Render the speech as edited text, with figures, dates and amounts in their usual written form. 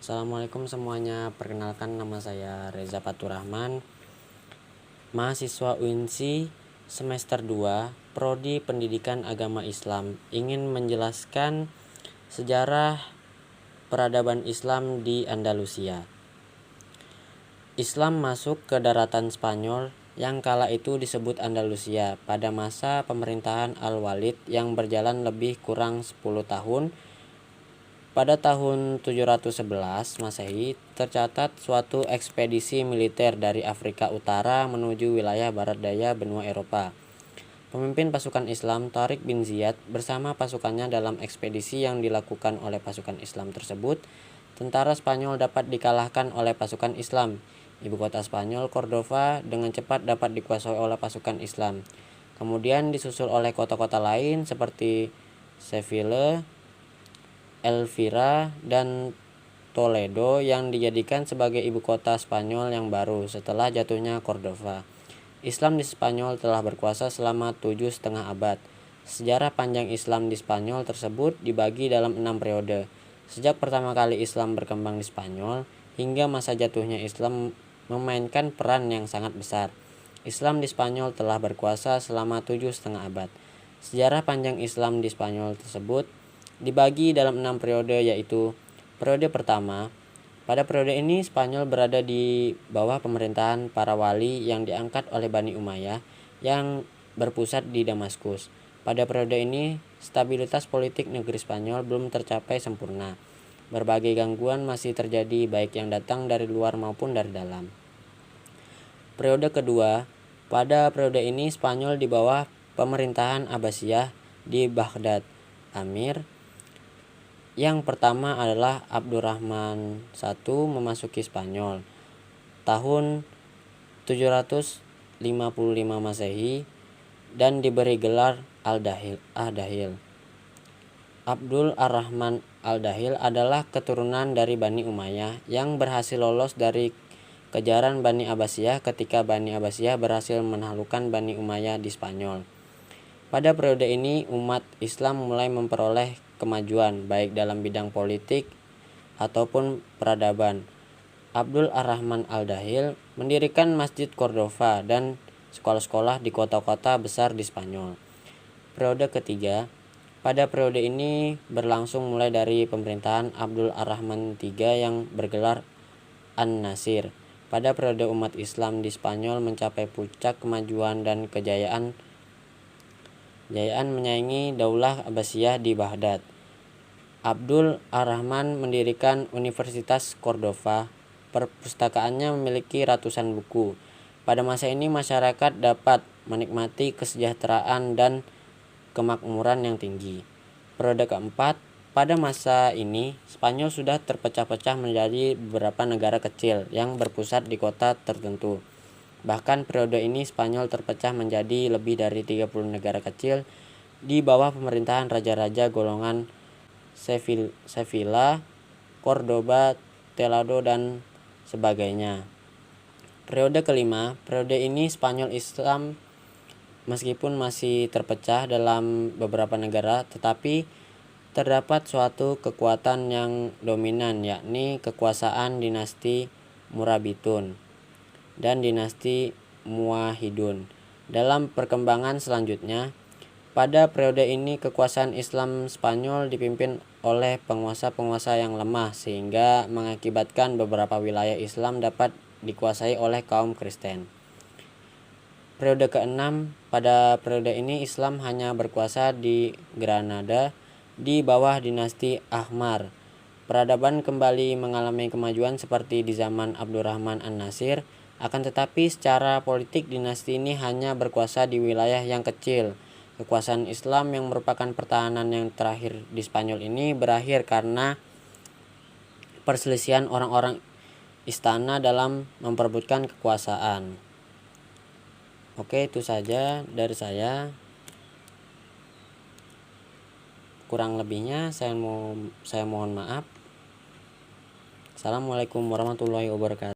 Assalamualaikum semuanya, perkenalkan nama saya Reza Faturrahman, mahasiswa UINSI semester 2, Prodi Pendidikan Agama Islam. Ingin menjelaskan sejarah peradaban Islam di Andalusia. Islam masuk ke daratan Spanyol yang kala itu disebut Andalusia pada masa pemerintahan Al-Walid yang berjalan lebih kurang 10 tahun. Pada tahun 711 Masehi, tercatat suatu ekspedisi militer dari Afrika Utara menuju wilayah barat daya benua Eropa. Pemimpin pasukan Islam, Tariq bin Ziyad, bersama pasukannya dalam ekspedisi yang dilakukan oleh pasukan Islam tersebut, tentara Spanyol dapat dikalahkan oleh pasukan Islam. Ibu kota Spanyol, Cordova, dengan cepat dapat dikuasai oleh pasukan Islam. Kemudian disusul oleh kota-kota lain seperti Seville, Elvira, dan Toledo yang dijadikan sebagai ibu kota Spanyol yang baru setelah jatuhnya Cordova. Islam di Spanyol telah berkuasa selama 7,5 abad. Sejarah panjang Islam di Spanyol tersebut dibagi dalam 6 periode. Sejak pertama kali Islam berkembang di Spanyol hingga masa jatuhnya Islam memainkan peran yang sangat besar. Islam di Spanyol telah berkuasa selama 7,5 abad. Sejarah panjang Islam di Spanyol tersebut dibagi dalam 6 periode, yaitu periode pertama. Pada periode ini Spanyol berada di bawah pemerintahan para wali yang diangkat oleh Bani Umayyah yang berpusat di Damaskus. Pada periode ini stabilitas politik negeri Spanyol belum tercapai sempurna. Berbagai gangguan masih terjadi baik yang datang dari luar maupun dari dalam. Periode kedua, pada periode ini Spanyol di bawah pemerintahan Abbasiyah di Baghdad. Amir yang pertama adalah Abdurrahman I memasuki Spanyol tahun 755 Masehi dan diberi gelar Al-Dahil. Abdul Ar-Rahman Al-Dahil adalah keturunan dari Bani Umayyah yang berhasil lolos dari kejaran Bani Abbasiyah ketika Bani Abbasiyah berhasil menaklukkan Bani Umayyah di Spanyol. Pada periode ini umat Islam mulai memperoleh kemajuan baik dalam bidang politik ataupun peradaban. Abdul Ar-Rahman Al-Dahil mendirikan Masjid Cordova dan sekolah-sekolah di kota-kota besar di Spanyol. Periode ketiga, pada periode ini berlangsung mulai dari pemerintahan Abdul Ar-Rahman III yang bergelar An-Nasir. Pada periode umat Islam di Spanyol mencapai puncak kemajuan dan kejayaan menyaingi Daulah Abbasiyah di Baghdad. Abdul Ar-Rahman mendirikan Universitas Cordova. Perpustakaannya memiliki ratusan buku. Pada masa ini masyarakat dapat menikmati kesejahteraan dan kemakmuran yang tinggi. Periode keempat, pada masa ini Spanyol sudah terpecah-pecah menjadi beberapa negara kecil yang berpusat di kota tertentu. Bahkan periode ini Spanyol terpecah menjadi lebih dari 30 negara kecil di bawah pemerintahan raja-raja golongan Sevilla, Cordoba, Toledo, dan sebagainya. Periode kelima, periode ini Spanyol Islam meskipun masih terpecah dalam beberapa negara, tetapi terdapat suatu kekuatan yang dominan, yakni kekuasaan dinasti Murabitun dan dinasti Muwahhidun. Dalam perkembangan selanjutnya, pada periode ini kekuasaan Islam Spanyol dipimpin oleh penguasa-penguasa yang lemah sehingga mengakibatkan beberapa wilayah Islam dapat dikuasai oleh kaum Kristen. Periode keenam, pada periode ini Islam hanya berkuasa di Granada di bawah dinasti Ahmar. Peradaban kembali mengalami kemajuan seperti di zaman Abdurrahman An-Nasir, akan tetapi secara politik dinasti ini hanya berkuasa di wilayah yang kecil. Kekuasaan Islam yang merupakan pertahanan yang terakhir di Spanyol ini berakhir karena perselisihan orang-orang istana dalam memperebutkan kekuasaan. Oke, itu saja dari saya. Kurang lebihnya saya mohon maaf. Assalamualaikum warahmatullahi wabarakatuh.